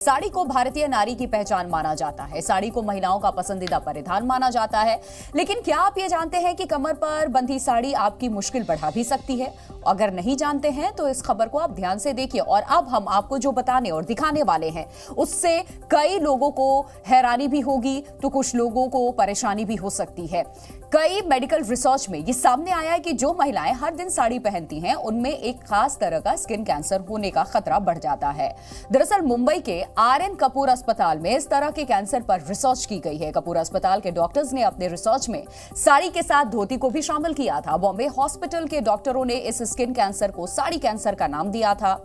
साड़ी को भारतीय नारी की पहचान माना जाता है। साड़ी को महिलाओं का पसंदीदा परिधान माना जाता है। लेकिन क्या आप ये जानते हैं कि कमर पर बंधी साड़ी आपकी मुश्किल बढ़ा भी सकती है? अगर नहीं जानते हैं तो इस खबर को आप ध्यान से देखिए। और अब हम आपको जो बताने और दिखाने वाले हैं उससे कई लोगों को हैरानी भी होगी तो कुछ लोगों को परेशानी भी हो सकती है। कई मेडिकल रिसर्च में ये सामने आया है कि जो महिलाएं हर दिन साड़ी पहनती हैं उनमें एक खास तरह का स्किन कैंसर होने का खतरा बढ़ जाता है। दरअसल मुंबई के आर.एन. कपूर अस्पताल में इस तरह के कैंसर पर रिसर्च की गई है। कपूर अस्पताल के डॉक्टर्स ने अपने रिसर्च में साड़ी के साथ धोती को भी शामिल किया था। बॉम्बे हॉस्पिटल के डॉक्टरों ने इस स्किन कैंसर को साड़ी कैंसर का नाम दिया था।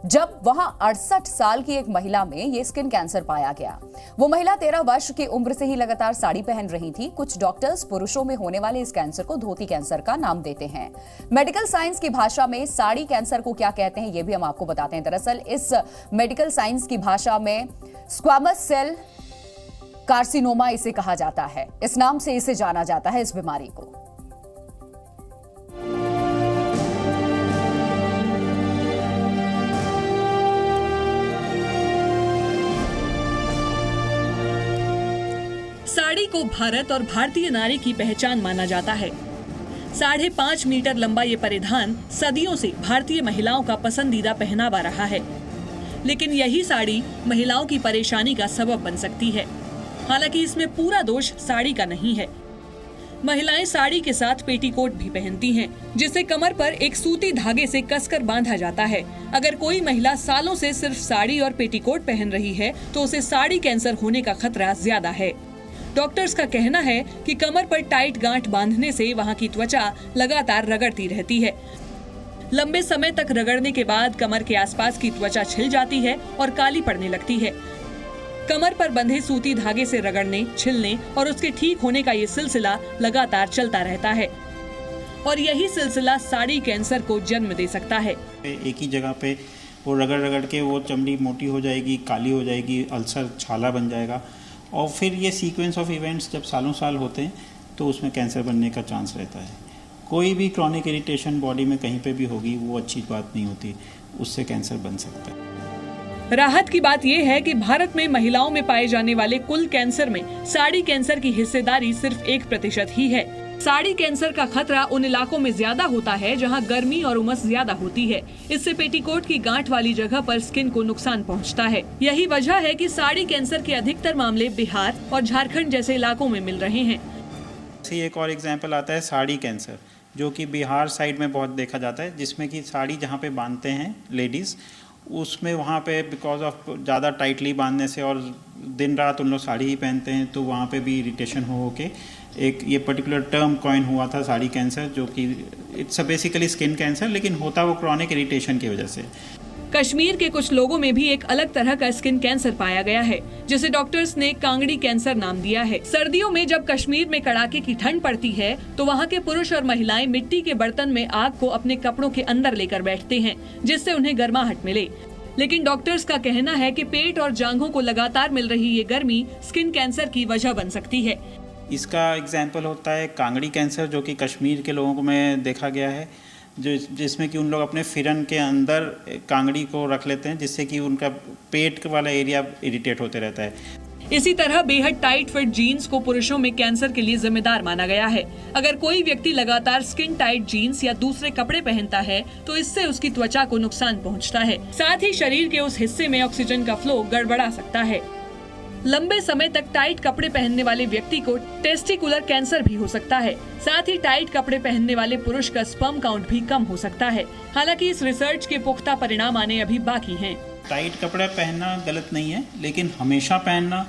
जब वहां 68 साल की एक महिला में यह स्किन कैंसर पाया गया। वो महिला 13 वर्ष की उम्र से ही लगातार साड़ी पहन रही थी। कुछ डॉक्टर्स पुरुषों में होने वाले इस कैंसर को धोती कैंसर का नाम देते हैं। मेडिकल साइंस की भाषा में साड़ी कैंसर को क्या कहते हैं ये भी हम आपको बताते हैं। दरअसल इस मेडिकल साइंस की भाषा में स्क्वैमस सेल कार्सिनोमा इसे कहा जाता है। इस नाम से इसे जाना जाता है, इस बीमारी को। साड़ी को भारत और भारतीय नारी की पहचान माना जाता है। 5.5 मीटर लंबा ये परिधान सदियों से भारतीय महिलाओं का पसंदीदा पहनावा रहा है। लेकिन यही साड़ी महिलाओं की परेशानी का सबब बन सकती है। हालांकि इसमें पूरा दोष साड़ी का नहीं है। महिलाएं साड़ी के साथ पेटीकोट भी पहनती हैं, जिसे कमर पर एक सूती धागे से कसकर बांधा जाता है। अगर कोई महिला सालों से सिर्फ साड़ी और पेटीकोट पहन रही है तो उसे साड़ी कैंसर होने का खतरा ज्यादा है। डॉक्टर्स का कहना है कि कमर पर टाइट गांठ बांधने से वहां की त्वचा लगातार रगड़ती रहती है। लंबे समय तक रगड़ने के बाद कमर के आसपास की त्वचा छिल जाती है और काली पड़ने लगती है। कमर पर बंधे सूती धागे से रगड़ने, छिलने और उसके ठीक होने का ये सिलसिला लगातार चलता रहता है और यही सिलसिला साड़ी कैंसर को जन्म दे सकता है। एक ही जगह पे वो रगड़ के वो चमड़ी मोटी हो जाएगी, काली हो जाएगी, अल्सर छाला बन जाएगा और फिर ये सीक्वेंस ऑफ इवेंट्स जब सालों साल होते हैं तो उसमें कैंसर बनने का चांस रहता है। कोई भी क्रॉनिक इरिटेशन बॉडी में कहीं पे भी होगी वो अच्छी बात नहीं होती, उससे कैंसर बन सकता है। राहत की बात यह है कि भारत में महिलाओं में पाए जाने वाले कुल कैंसर में साड़ी कैंसर की हिस्सेदारी सिर्फ 1% ही है। साड़ी कैंसर का खतरा उन इलाकों में ज्यादा होता है जहां गर्मी और उमस ज्यादा होती है। इससे पेटीकोट की गांठ वाली जगह पर स्किन को नुकसान पहुंचता है। यही वजह है कि साड़ी कैंसर के अधिकतर मामले बिहार और झारखंड जैसे इलाकों में मिल रहे हैं। एक और एग्जाम्पल आता है साड़ी कैंसर, जो कि बिहार साइड में बहुत देखा जाता है, जिसमें कि साड़ी जहाँ पे बांधते हैं लेडीज़, उसमें वहाँ पे बिकॉज ऑफ ज़्यादा टाइटली बांधने से और दिन रात उन लोग साड़ी ही पहनते हैं तो वहाँ पे भी इरिटेशन हो के एक ये पर्टिकुलर टर्म कॉइन हुआ था साड़ी कैंसर, जो कि इट्स बेसिकली स्किन कैंसर, लेकिन होता वो क्रॉनिक इरिटेशन की वजह से। कश्मीर के कुछ लोगों में भी एक अलग तरह का स्किन कैंसर पाया गया है, जिसे डॉक्टर्स ने कांगड़ी कैंसर नाम दिया है। सर्दियों में जब कश्मीर में कड़ाके की ठंड पड़ती है तो वहाँ के पुरुष और महिलाएं मिट्टी के बर्तन में आग को अपने कपड़ों के अंदर लेकर बैठते हैं, जिससे उन्हें गर्माहट मिले। लेकिन डॉक्टर्स का कहना है कि पेट और जांघों को लगातार मिल रही ये गर्मी स्किन कैंसर की वजह बन सकती है। इसका एग्जाम्पल होता है कांगड़ी कैंसर, जो कि कश्मीर के लोगों में देखा गया है, जिसमें कि उन लोग अपने फिरन के अंदर कांगड़ी को रख लेते हैं, जिससे कि उनका पेट वाला एरिया इरिटेट होते रहता है। इसी तरह बेहद टाइट फिट जीन्स को पुरुषों में कैंसर के लिए जिम्मेदार माना गया है। अगर कोई व्यक्ति लगातार स्किन टाइट जीन्स या दूसरे कपड़े पहनता है तो इससे उसकी त्वचा को नुकसान पहुंचता है। साथ ही शरीर के उस हिस्से में ऑक्सीजन का फ्लो गड़बड़ा सकता है। लंबे समय तक टाइट कपड़े पहनने वाले व्यक्ति को टेस्टिकुलर कैंसर भी हो सकता है। साथ ही टाइट कपड़े पहनने वाले पुरुष का स्पर्म काउंट भी कम हो सकता है। हालांकि इस रिसर्च के पुख्ता परिणाम आने अभी बाकी हैं। टाइट कपड़े पहनना गलत नहीं है, लेकिन हमेशा पहनना,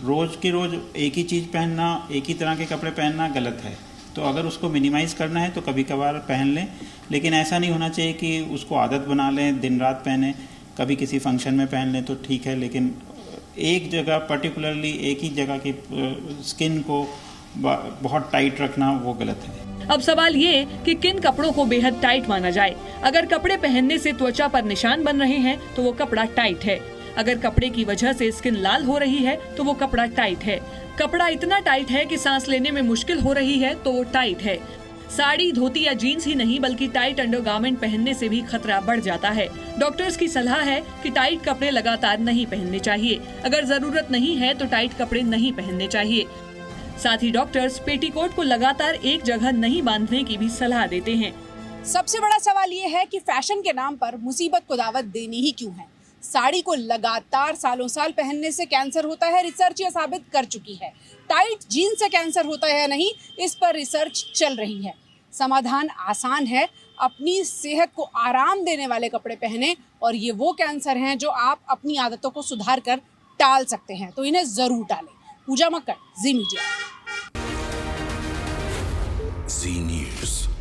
रोज की रोज एक ही चीज़ पहनना, एक ही तरह के कपड़े पहनना गलत है। तो अगर उसको मिनिमाइज करना है तो कभी कभार पहन लें, लेकिन ऐसा नहीं होना चाहिए कि उसको आदत बना लें, दिन रात पहने। कभी किसी फंक्शन में पहन लें तो ठीक है, लेकिन एक जगह पर्टिकुलरली एक ही जगह की स्किन को बहुत टाइट रखना वो गलत है। अब सवाल ये कि किन कपड़ों को बेहद टाइट माना जाए। अगर कपड़े पहनने से त्वचा पर निशान बन रहे हैं तो वो कपड़ा टाइट है। अगर कपड़े की वजह से स्किन लाल हो रही है तो वो कपड़ा टाइट है। कपड़ा इतना टाइट है कि सांस लेने में मुश्किल हो रही है तो वो टाइट है। साड़ी, धोती या जीन्स ही नहीं बल्कि टाइट अंडरगारमेंट पहनने से भी खतरा बढ़ जाता है। डॉक्टर्स की सलाह है कि टाइट कपड़े लगातार नहीं पहनने चाहिए। अगर जरूरत नहीं है तो टाइट कपड़े नहीं पहनने चाहिए। साथ ही डॉक्टर्स पेटीकोट को लगातार एक जगह नहीं बांधने की भी सलाह देते हैं। सबसे बड़ा सवाल ये है कि फैशन के नाम पर मुसीबत को दावत देनी ही क्यों है। साड़ी को लगातार सालों साल पहनने से कैंसर होता है, रिसर्च ये साबित कर चुकी है। टाइट जीन्स से कैंसर होता है या नहीं, इस पर रिसर्च चल रही है। समाधान आसान है, अपनी सेहत को आराम देने वाले कपड़े पहने और ये वो कैंसर हैं जो आप अपनी आदतों को सुधार कर टाल सकते हैं, तो इन्हें जरूर टालें। पूजा मक्कड़, जी मीडिया। जी न्यूज़।